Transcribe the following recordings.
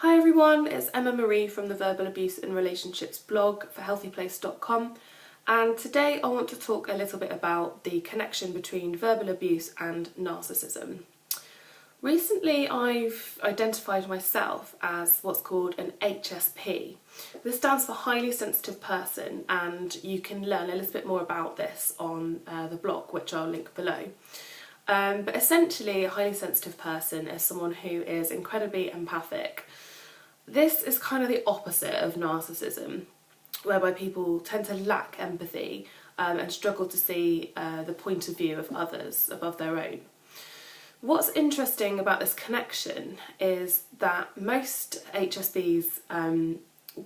Hi everyone, it's Emma Marie from the Verbal Abuse in Relationships blog for healthyplace.com, and today I want to talk a little bit about the connection between verbal abuse and narcissism. Recently I've identified myself as what's called an HSP. This stands for highly sensitive person, and you can learn a little bit more about this on the blog, which I'll link below. But essentially a highly sensitive person is someone who is incredibly empathic. This is kind of the opposite of narcissism, whereby people tend to lack empathy and struggle to see the point of view of others above their own. What's interesting about this connection is that most HSPs,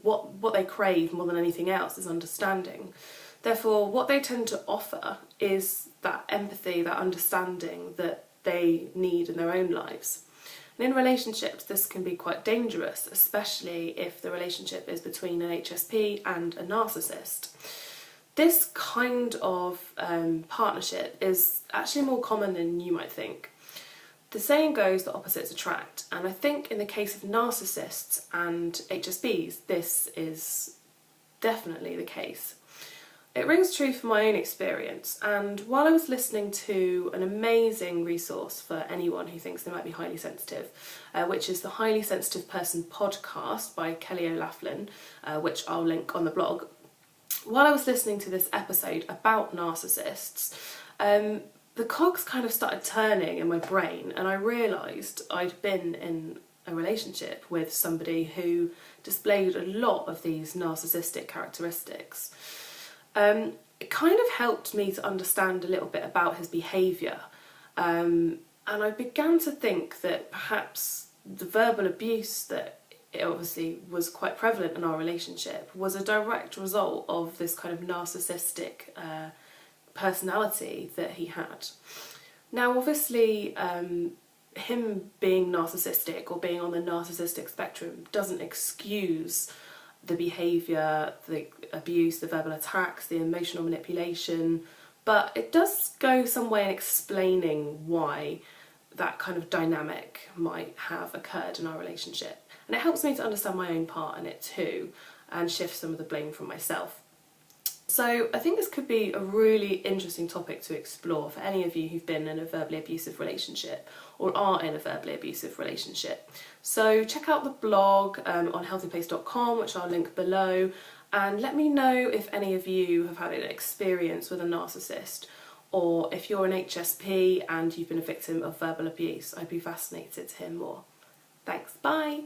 what they crave more than anything else is understanding. Therefore, what they tend to offer is that empathy, that understanding that they need in their own lives. And in relationships, this can be quite dangerous, especially if the relationship is between an HSP and a narcissist. This kind of partnership is actually more common than you might think. The saying goes that opposites attract, and I think in the case of narcissists and HSPs, this is definitely the case. It rings true from my own experience, and while I was listening to an amazing resource for anyone who thinks they might be highly sensitive, which is the Highly Sensitive Person podcast by Kelly O'Laughlin, which I'll link on the blog. While I was listening to this episode about narcissists, the cogs kind of started turning in my brain, and I realised I'd been in a relationship with somebody who displayed a lot of these narcissistic characteristics. It kind of helped me to understand a little bit about his behaviour, and I began to think that perhaps the verbal abuse that it obviously was quite prevalent in our relationship was a direct result of this kind of narcissistic personality that he had. Now obviously him being narcissistic or being on the narcissistic spectrum doesn't excuse the behaviour, the abuse, the verbal attacks, the emotional manipulation, but it does go some way in explaining why that kind of dynamic might have occurred in our relationship. And it helps me to understand my own part in it too, and shift some of the blame from myself. So I think this could be a really interesting topic to explore for any of you who've been in a verbally abusive relationship or are in a verbally abusive relationship. So check out the blog on healthyplace.com, which I'll link below, and let me know if any of you have had an experience with a narcissist, or if you're an HSP and you've been a victim of verbal abuse. I'd be fascinated to hear more. Thanks, bye!